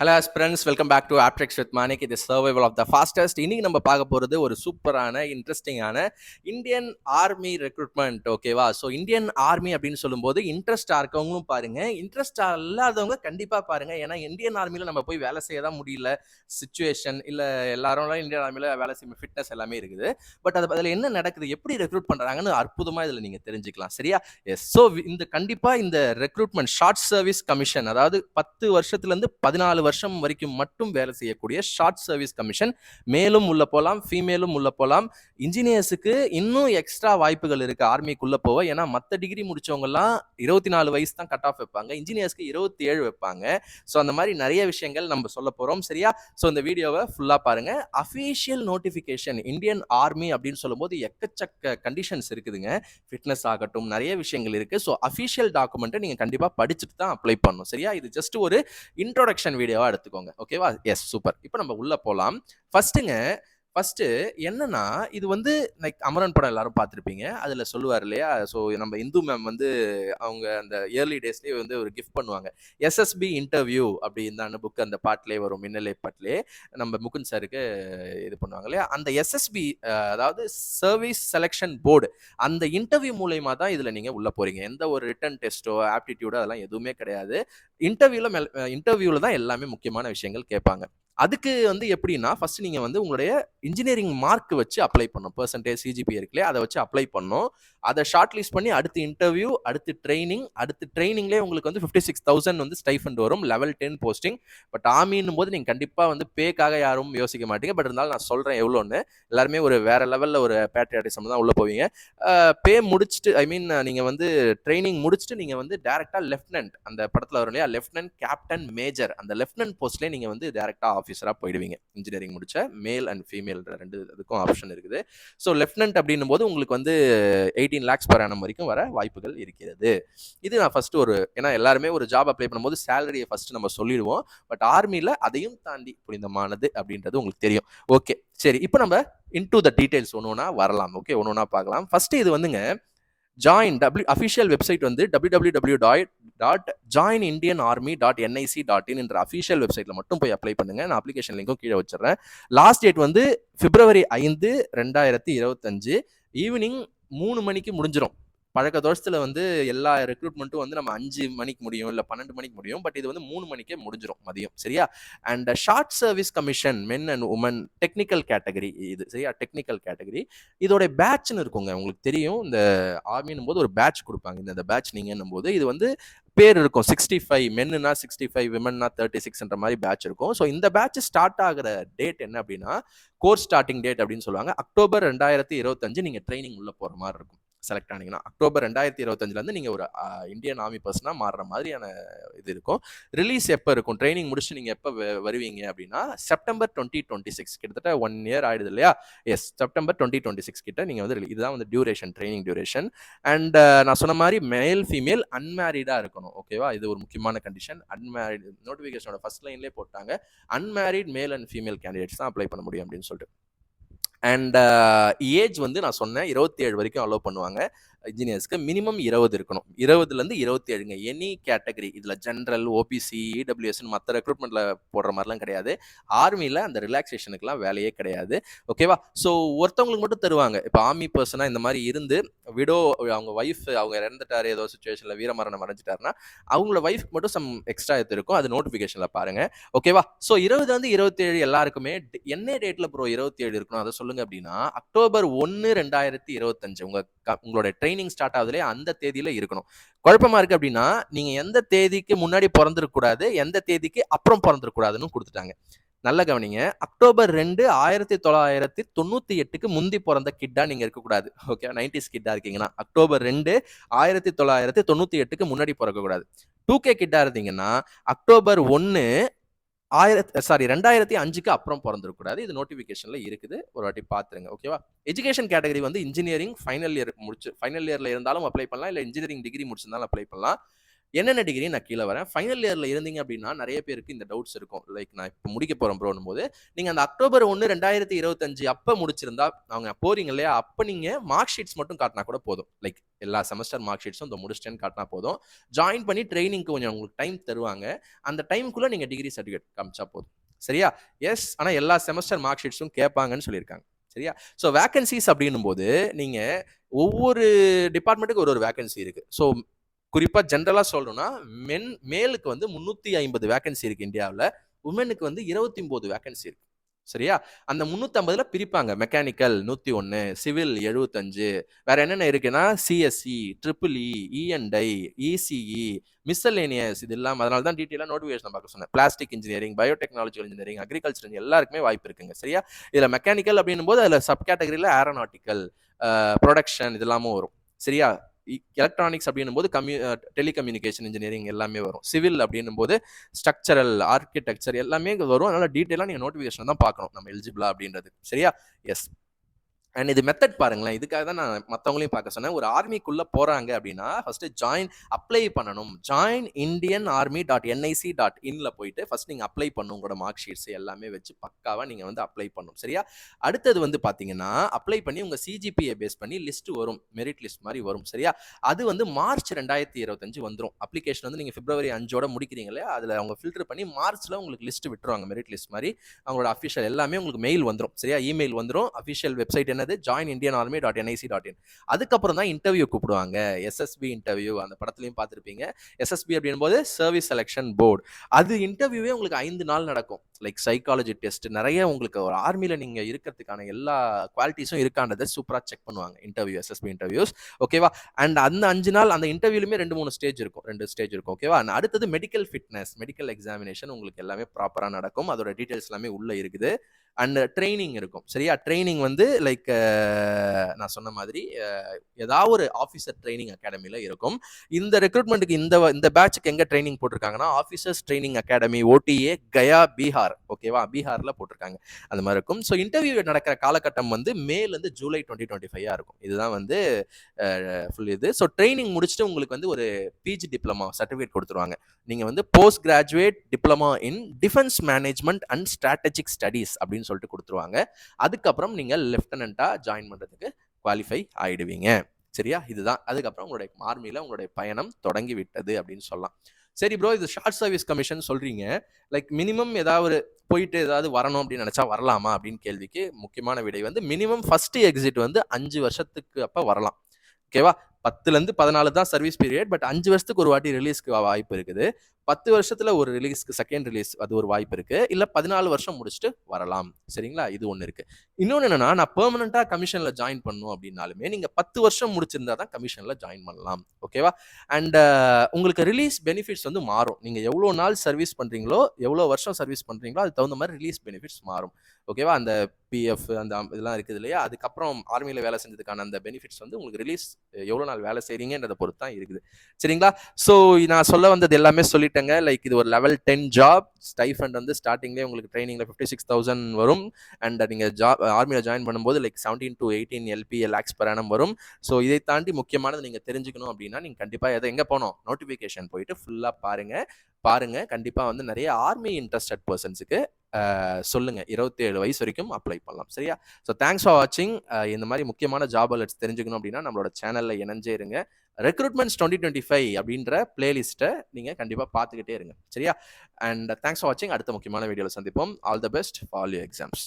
Hello friends, welcome back to Optrix with Manik. இது survival of the fastest. இன்னைக்கு நம்ம பார்க்க போகிறது ஒரு சூப்பரான இன்ட்ரெஸ்டிங்கான இந்தியன் ஆர்மி ரெக்ரூட்மெண்ட். ஓகேவா? ஸோ இந்தியன் ஆர்மி அப்படின்னு சொல்லும்போது இன்ட்ரெஸ்டாக இருக்கவங்களும் பாருங்க, இன்ட்ரெஸ்டாக இல்லாதவங்க கண்டிப்பாக பாருங்க. ஏன்னா இந்தியன் ஆர்மியில் நம்ம போய் வேலை செய்ய தான் முடியல, சுச்சுவேஷன் இல்லை, எல்லாரும் இந்தியன் ஆர்மியில் வேலை செய்ய ஃபிட்னஸ் எல்லாமே இருக்குது. பட் அதில் என்ன நடக்குது, எப்படி ரெக்ரூட் பண்ணுறாங்கன்னு அற்புதமாக இதில் நீங்கள் தெரிஞ்சுக்கலாம். சரியா? எஸ். ஸோ இந்த கண்டிப்பாக இந்த ரெக்ரூட்மெண்ட் ஷார்ட் சர்வீஸ் கமிஷன், அதாவது 10 வருஷத்துலேருந்து 14 வருஷம் வரைக்கும் மட்டும் வேலை செய்யக்கூடிய ஷார்ட் சர்வீஸ் கமிஷன். மேலும் உள்ள போகலாம், ஃபீமேலும் உள்ள போகலாம். இன்ஜினியர்ஸுக்கு இன்னும் எக்ஸ்ட்ரா வாய்ப்புகள் இருக்கு ஆர்மிக்குள்ள போக. ஏன்னா மற்ற டிகிரி முடிச்சவங்கலாம் 24 வயசு தான் கட் ஆஃப் வைப்பாங்க, இன்ஜினியர்ஸ்க்கு 27 வைப்பாங்க. ஸோ அந்த மாதிரி நிறைய விஷயங்கள் நம்ம சொல்ல போறோம். சரியா? ஸோ இந்த வீடியோவை ஃபுல்லா பாருங்க. அஃபீஷியல் நோட்டிஃபிகேஷன் இந்தியன் ஆர்மி அப்படின்னு சொல்லும்போது எக்கச்சக்க கண்டிஷன்ஸ் இருக்குதுங்க. ஃபிட்னஸ் ஆகட்டும், நிறைய விஷயங்கள் இருக்கு. ஸோ அஃபீஷியல் டாக்குமெண்ட்டை நீங்க கண்டிப்பா படிச்சுட்டு தான் அப்ளை பண்ணணும். சரியா? இது ஜஸ்ட் ஒரு இன்ட்ரோடக்ஷன் வீடியோவா எடுத்துக்கோங்க. ஓகேவா? Yes, super. இப்போ நம்ம உள்ள போலாம். ஃபர்ஸ்ட் என்னன்னா, இது வந்து லைக் அமரன் படம் எல்லாரும் பார்த்துருப்பீங்க. அதுல சொல்லுவார் இல்லையா? ஸோ நம்ம இந்து மேம் வந்து அவங்க அந்த இயர்லி டேஸ்லேயே வந்து ஒரு கிஃப்ட் பண்ணுவாங்க. எஸ்எஸ்பி இன்டர்வியூ அப்படின்னு அந்த புக், அந்த பாட்டிலே வரும், மின்னலை பாட்டிலே நம்ம முகுந்த் சாருக்கு இது பண்ணுவாங்க இல்லையா? அந்த எஸ்எஸ்பி, அதாவது சர்வீஸ் செலெக்ஷன் போர்டு, அந்த இன்டர்வியூ மூலயமா தான் இதுல நீங்க உள்ள போறீங்க. எந்த ஒரு ரிட்டன் டெஸ்ட்டோ ஆப்டிடியூடோ அதெல்லாம் எதுவுமே கிடையாது. இன்டர்வியூல தான் எல்லாமே முக்கியமான விஷயங்கள் கேட்பாங்க. அதுக்கு வந்து எப்படின்னா, ஃபர்ஸ்ட் நீங்க வந்து உங்களுடைய இன்ஜினியரிங் மார்க் வச்சு அப்ளை பண்ணணும். பெர்சன்டேஜ் சிஜிபிஏ இருக்குல்லையா, அதை வச்சு அப்ளை பண்ணணும். அதை ஷார்ட் லிஸ்ட் பண்ணி அடுத்து இன்டர்வியூ, அடுத்து ட்ரைனிங்லேயே உங்களுக்கு வந்து 56,000 வந்து ஸ்டைஃபண்ட் வரும். Level 10 posting. பட் ஆர்மின்னும் போது நீங்க கண்டிப்பா வந்து பேக்காக யாரும் யோசிக்க மாட்டீங்க. பட் இருந்தாலும் நான் சொல்றேன் எவ்வளோன்னு. எல்லாருமே ஒரு வேற லெவல்ல ஒரு பேட்ரியாட்டிசம் தான் உள்ள போவீங்க. பே முடிச்சுட்டு, ஐ மீன் நீங்க வந்து ட்ரைனிங் முடிச்சுட்டு நீங்க வந்து டைரக்டா லெஃப்டினன்ட், அந்த படத்துல வரும் இல்லையா, லெஃப்டினன்ட், கேப்டன், மேஜர், அந்த லெஃப்டினன்ட் போஸ்ட்லேயே நீங்க வந்து டைரக்டா ஆஃபீஸரா போயிடுவீங்க. இன்ஜினியரிங் முடிச்ச மேல் அண்ட் ஃபீமேல் ரெண்டு இதுக்கும் ஆப்ஷன் இருக்குது. ஸோ லெஃப்டினன்ட் அப்படின்னும் போது உங்களுக்கு வந்து 18 lakhs per annum வரைக்கும் வர வாய்ப்புகள் இருக்கிறது. இது நான் ஃபர்ஸ்ட் ஏன்னா எல்லாருமே ஒரு ஜாப் அப்ளை பண்ணும்போது சேலரியை ஃபர்ஸ்ட் நம்ம சொல்லிடுவோம். பட் ஆர்மியில் அதையும் தாண்டி புனிதமானது அப்படின்றது உங்களுக்கு தெரியும். ஓகே, சரி. இப்போ நம்ம இன்டு த டீடைல்ஸ் ஒன்னொன்னா வரலாம். ஓகே, ஒன்னொன்னா பார்க்கலாம். ஃபர்ஸ்ட் இது வந்துங்க, ஜாயின் அஃபிஷியல் வெப்சைட் வந்து www.joinindianarmy.nic.in என்ற அஃபிஷியல் வெப்சைட்ல மட்டும் போய் அப்ளை பண்ணுங்க. நான் அப்ளிகேஷன் லிங்க்கும் கீழே வச்சிடறேன். லாஸ்ட் டேட் வந்து February 5, 2025 ஈவினிங் 3 மணிக்கு முடிஞ்சிடும். பழக்க தோஷத்துல வந்து எல்லா ரெக்ரூட்மெண்ட்டும் வந்து நம்ம 5 மணிக்கு முடியும், இல்லை 12 மணிக்கு முடியும். பட் இது வந்து 3 மணிக்கே முடிஞ்சிடும் மதியம். சரியா? And short service commission men and women technical category இது. சரியா? Technical category. இதோட பேட்ச்னு இருக்குங்க. உங்களுக்கு தெரியும், இந்த ஆர்மின்னும் போது ஒரு பேட்ச் கொடுப்பாங்க. இந்த பேட்ச் நீங்கன்னும் போது இது வந்து பேர் இருக்கும். 65 மென்னுனா 65, விமன்னா 36 மாதிரி பேட்ச் இருக்கும். ஸோ இந்த பேட்ச் ஸ்டார்ட் ஆகிற டேட் என்ன அப்படின்னா, கோர்ஸ் ஸ்டார்டிங் டேட் அப்படின்னு சொல்லுவாங்க. October 2025 நீங்க ட்ரைனிங் உள்ள போற மாதிரி இருக்கும். செலக்ட் ஆனீங்கன்னா October 2025 நீங்க ஒரு இந்தியன் ஆர்மி பர்சனா மாறுற மாதிரியான இது இருக்கும். ரிலீஸ் எப்போ இருக்கும், ட்ரைனிங் முடிச்சு நீங்க எப்போ வருவீங்க அப்படின்னா September 2026, கிட்டத்தட்ட 1 year ஆயிடுது இல்லையா? எஸ், September 2026 கிட்ட நீங்க வந்து இதுதான் வந்து டியூரேஷன், ட்ரைனிங் டியூரேஷன். அண்ட் நான் சொன்ன மாதிரி மேல் ஃபீமேல் அன்மேரிடா இருக்கணும். ஓகேவா? இது ஒரு முக்கியமான கண்டிஷன். அன்மேரிட் நோட்டிஃபிகேஷனோட ஃபர்ஸ்ட் லைன்லேயே போட்டாங்க, unmarried male and female candidates தான் அப்ளை பண்ண முடியும் அப்படின்னு சொல்லிட்டு. அண்ட் ஏஜ் வந்து நான் சொன்னேன் 27 வரைக்கும் அலோவ் பண்ணுவாங்க இன்ஜினியர்ஸ்க்கு. மினிமம் 20 இருக்கணும். 20லேருந்து 27ங்க. Any category. இதில் ஜென்ரல், ஓபிசி, இடபிள்யூஎஸ்ன்னு மற்ற ரெக்ரூட்மெண்ட்டில் போடுற மாதிரிலாம் கிடையாது. ஆர்மியில் அந்த ரிலாக்ஸேஷனுக்குலாம் வேலையே கிடையாது. ஓகேவா? ஸோ ஒருத்தவங்களுக்கு மட்டும் தருவாங்க. இப்போ ஆர்மி பர்சனாக இந்த மாதிரி இருந்து விடோ, அவங்க ஒய்ஃப் அவங்க இறந்துட்டார், ஏதோ சுச்சுவேஷனில் வீரமரணம் அடைஞ்சிட்டாருன்னா அவங்களோட ஒய்ஃப்க்கு மட்டும் சம் எக்ஸ்ட்ரா இது இருக்கும். அது நோட்டிஃபிகேஷனில் பாருங்கள். ஓகேவா? ஸோ 20 27 எல்லாருக்குமே என்ன டேட்டில் ப்ரோ 27 இருக்கணும் அதை சொல்லுங்க அப்படின்னா, October 1, 2025 உங்களோட ட்ரைனிங் ஸ்டார்ட் ஆகுதுலே அந்த தேதியில இருக்கணும். குழப்பமா இருக்கு அப்படின்னா, நீங்க எந்த தேதிக்கு முன்னாடி பிறந்திருக்க கூடாது, எந்த தேதிக்கு அப்புறம் பிறந்திருக்க கூடாதுன்னு கொடுத்துட்டாங்க. நல்ல கவனிங்க. October 2, 1998க்கு முந்தி பிறந்த கிட்டா நீங்க இருக்கக்கூடாது. ஓகே, 90s கிட்டா இருக்கீங்கன்னா October 2, 1998க்கு முன்னாடி பிறக்கக்கூடாது. 2K கிட்டா இருந்தீங்கன்னா October 1, 2005க்கு அப்புறம் பிறந்திருக்கூடாது. இது நோட்டிஃபிகேஷன்ல இருக்குது, ஒரு வாட்டி பார்த்துருங்க. ஓகேவா? எஜுகேஷன் கேட்டகரி வந்து இன்ஜினியரிங் ஃபைனல் இயர் முடிச்சு, ஃபைனல் இயர்ல இருந்தாலும் அப்ளை பண்ணலாம், இல்லை இன்ஜினியரிங் டிகிரி முடிச்சிருந்தாலும் அப்ளை பண்ணலாம். என்னென்ன டிகிரி நான் கீழே வரேன். ஃபைனல் இயர்ல இருந்தீங்க அப்படின்னா நிறைய பேருக்கு இந்த டவுட்ஸ் இருக்கும். லைக் நான் இப்போ முடிக்க போறேன் ப்ரோன்னும் போது நீங்க அந்த அக்டோபர் 1 2025 அப்ப முடிச்சிருந்தா அவங்க போறீங்க இல்லையா, அப்ப நீங்க மார்க் ஷீட்ஸ் மட்டும் காட்டினா கூட போதும். லைக் எல்லா செமஸ்டர் மார்க் ஷீட்ஸும் இந்த முடிச்சிட்டேன்னு காட்டினா போதும். ஜாயின் பண்ணி ட்ரைனிங்க்கு கொஞ்சம் உங்களுக்கு டைம் தருவாங்க. அந்த டைமுக்குள்ள நீங்க டிகிரி சர்டிஃபிகேட் காமிச்சா போதும். சரியா? எஸ். ஆனா எல்லா செமஸ்டர் மார்க் ஷீட்ஸும் கேட்பாங்கன்னு சொல்லியிருக்காங்க. சரியா? ஸோ வேகன்சிஸ் அப்படின்னும் போது நீங்க ஒவ்வொரு டிபார்ட்மெண்ட்டுக்கு ஒரு வேகன்சி இருக்கு. ஸோ குறிப்பா ஜென்ரலா சொல்லணும்னா மேலுக்கு வந்து 350 வேகன்சி இருக்கு இந்தியாவில். உமனுக்கு வந்து 29 வேகன்சி இருக்கு. சரியா? அந்த 350ல பிரிப்பாங்க. மெக்கானிக்கல் 101, சிவில் 75, வேற என்னென்ன இருக்குன்னா CSC, triple E, ENI, ECE, miscellaneous, இது இல்லாம அதனால தான் டீட்டெயிலாக நோட்டிஃபிகேஷன் பார்க்க சொன்னேன். Plastic engineering, biotechnological engineering, agriculture எல்லாருக்குமே வாய்ப்பு இருக்குங்க. சரியா? இதுல மெக்கானிக்கல் அப்படின்னும் போது அதுல சப் கேட்டகரியில ஏரோநாட்டிக்கல், ப்ரொடக்ஷன் இதெல்லாமும் வரும். சரியா? எலக்ட்ரானிக்ஸ் அப்படின்னும் போது டெலிகம்யூனிகேஷன் இன்ஜினியரிங் எல்லாமே வரும். சிவில் அப்படின்னும் போது ஸ்ட்ரக்சரல், ஆர்கிடெக்சர் எல்லாமே வரும். அதனால டீட்டெயிலாக நீங்கள் நோட்டிஃபிகேஷன் தான் பார்க்கணும் நம்ம எலிஜிபிளா அப்படின்றது. சரியா? எஸ். அண்ட் இது மெத்தட் பாருங்களேன். இதுக்காக தான் நான் மற்றவங்களையும் பார்க்க சொன்னேன். ஒரு ஆர்மிக்குள்ள போறாங்க அப்படின்னா ஃபர்ஸ்ட் அப்ளை பண்ணணும். ஜாயின் இந்தியன் ஆர்மி .nic.inல போயிட்டு ஃபர்ஸ்ட் நீங்க அப்ளை பண்ணும். உங்களோட மார்க் ஷீட்ஸ் எல்லாமே வச்சு பக்காவா நீங்க வந்து அப்ளை பண்ணணும். சரியா? அடுத்தது வந்து பாத்தீங்கன்னா அப்ளை பண்ணி உங்க சிஜிபிஏ பேஸ் பண்ணி லிஸ்ட் வரும். மெரிட் லிஸ்ட் மாதிரி வரும். சரியா? அது வந்து மார்ச் 2025 வந்துடும். அப்ளிகேஷன் வந்து நீங்க பிப்ரவரி 5 முடிக்கிறீங்க இல்லையா, அதுல அவங்க ஃபில்டர் பண்ணி மார்ச்ல உங்களுக்கு லிஸ்ட் விட்டுருவாங்க. மெரிட் லிஸ்ட் மாதிரி அவங்களோட அஃபிஷியல் எல்லாமே உங்களுக்கு மெயில் வந்துடும். சரியா? இமெயில் வந்துடும். அஃபிஷியல் வெப்சைட் என்னது joinindianarmy.nic.in. அதுக்கப்புறம் தான் இன்டர்வியூ கூப்பிடுவாங்க. எஸ்எஸ்பி இன்டர்வியூ அந்த படத்துலையும் பார்த்துருப்பீங்க. எஸ்எஸ்பி அப்படின் போது சர்வீஸ் செலெக்ஷன் போர்டு. அது இன்டர்வியூவே உங்களுக்கு 5 நாள் நடக்கும். லைக் சைக்காலஜி டெஸ்ட் நிறைய உங்களுக்கு ஒரு ஆர்மியில நீங்க இருக்கிறதுக்கான எல்லா குவாலிட்டிஸும் இருக்கான்றதை சூப்பரா செக் பண்ணுவாங்க. Interview SSB interviews. ஓகேவா? அண்ட் அந்த 5 நாள் அந்த இன்டர்வியூலுமே 2-3 ஸ்டேஜ் இருக்கும். 2 ஸ்டேஜ் இருக்கும். ஓகேவா? அடுத்தது மெடிக்கல் ஃபிட்னஸ், மெடிக்கல் எக்ஸாமினேஷன் உங்களுக்கு எல்லாமே ப்ராப்பரா நடக்கும். அதோட டீடைல்ஸ் எல்லாமே உள்ள இருக்குது. அண்ட் ட்ரைனிங் இருக்கும். சரியா? ட்ரைனிங் வந்து லைக் நான் சொன்ன மாதிரி ஏதாவது ஒரு ஆஃபீஸர் ட்ரைனிங் அகாடமியில் இருக்கும். இந்த ரெக்ரூட்மெண்ட்டுக்கு இந்த பேட்சுக்கு எங்கே ட்ரைனிங் போட்டிருக்காங்கன்னா officers training academy OTA Gaya Bihar. ஓகேவா? பீகாரில் போட்டிருக்காங்க. அந்த மாதிரி இருக்கும். ஸோ இன்டர்வியூ நடக்கிற காலகட்டம் வந்து மேலேருந்து ஜூலை 2025 இருக்கும். இதுதான் வந்து ஃபுல் இது. ஸோ ட்ரைனிங் முடிச்சுட்டு உங்களுக்கு வந்து ஒரு பிஜி டிப்ளமா சர்டிஃபிகேட் கொடுத்துருவாங்க. நீங்கள் வந்து post graduate diploma in defence management and strategic studies அப்படின்னு சொல்லிட்டு கொடுத்துருவாங்க. அதுக்கப்புறம் நீங்கள் லெஃப்டினண்டா ஜாயின் பண்ணுறதுக்கு குவாலிஃபை ஆயிடுவீங்க. சரியா? இதுதான். அதுக்கப்புறம் உங்களுடைய ஆர்மியில் உங்களுடைய பயணம் தொடங்கி விட்டது அப்படின்னு சொல்லலாம். சரி ப்ரோ, இது ஷார்ட் சர்வீஸ் கமிஷன் சொல்றீங்க. லைக் மினிமம் ஏதாவது போயிட்டு ஏதாவது வரணும் அப்படின்னு நினைச்சா வரலாமா அப்படின்னு கேள்விக்கு முக்கியமான விடை வந்து மினிமம் ஃபர்ஸ்ட் எக்ஸிட் வந்து 5 வருஷத்துக்கு அப்ப வரலாம். ஓகேவா? 10லேருந்து 14 தான் சர்வீஸ் பீரியட். பட் 5 வருஷத்துக்கு ஒரு வாட்டி ரிலீஸ்க்கு வாய்ப்பு இருக்குது. 10 வருஷத்துல ஒரு ரிலீஸ்க்கு செகண்ட் ரிலீஸ் அது ஒரு வாய்ப்பு இருக்கு. இல்ல 14 வருஷம் முடிச்சுட்டு வரலாம். சரிங்களா? இது ஒன்று இருக்கு. இன்னொன்று என்னன்னா, நான் பெர்மனண்டா கமிஷன்ல ஜாயின் பண்ணணும் அப்படின்னாலுமே நீங்க 10 வருஷம் முடிச்சிருந்தா தான் கமிஷன்ல ஜாயின் பண்ணலாம். ஓகேவா? அண்ட் உங்களுக்கு ரிலீஸ் பெனிஃபிட்ஸ் வந்து மாறும். நீங்க எவ்வளோ நாள் சர்வீஸ் பண்றீங்களோ, எவ்வளோ வருஷம் சர்வீஸ் பண்றீங்களோ அது தகுந்த மாதிரி ரிலீஸ் பெனிஃபிட்ஸ் மாறும். ஓகேவா? அந்த பிஎஃப் அந்த இதெல்லாம் இருக்குது இல்லையா, அதுக்கப்புறம் ஆர்மியில் வேலை செஞ்சதுக்கான அந்த பெனிஃபிட்ஸ் வந்து உங்களுக்கு ரிலீஸ் எவ்வளோ நாள் வேலை செய்றீங்கன்றதை பொறுத்து தான் இருக்குது. சரிங்களா? ஸோ நான் சொல்ல வந்தது எல்லாமே சொல்லிட்டேங்க. லைக் இது ஒரு லெவல் 10 ஜாப். ஸ்டைஃபண்ட் வந்து ஸ்டார்டிங்லேயே உங்களுக்கு ட்ரைனிங்ல 56,000 வரும். அண்ட் நீங்கள் ஆர்மியில் ஜாயின் பண்ணும்போது like 17 to 18 LPA lakhs per annum வரும். ஸோ இதை தாண்டி முக்கியமானது நீங்கள் தெரிஞ்சுக்கணும் அப்படின்னா நீங்கள் கண்டிப்பாக எங்கே போகணும், நோட்டிஃபிகேஷன் போயிட்டு ஃபுல்லாக பாருங்க. கண்டிப்பாக வந்து நிறைய ஆர்மி இன்ட்ரெஸ்டட் பர்சன்ஸுக்கு சொல்லுங்க. 27 வயசு வரைக்கும் அப்ளை பண்ணலாம். சரியா? ஸோ தேங்க்ஸ் ஃபார் வாட்சிங். இந்த மாதிரி முக்கியமான ஜாப் அலர்ட்ஸ் தெரிஞ்சுக்கணும் அப்படின்னா நம்மளோட சேனல்ல இணைஞ்சே இருங்க. ரெக்ரூட்மெண்ட்ஸ் 2025 அப்படின்ற பிளேலிஸ்ட்டை நீங்க கண்டிப்பா பார்த்துக்கிட்டே இருங்க. சரியா? அண்ட் தேங்க்ஸ் ஃபார் வாட்சிங். அடுத்த முக்கியமான வீடியோவில் சந்திப்போம். All the best for all your exams.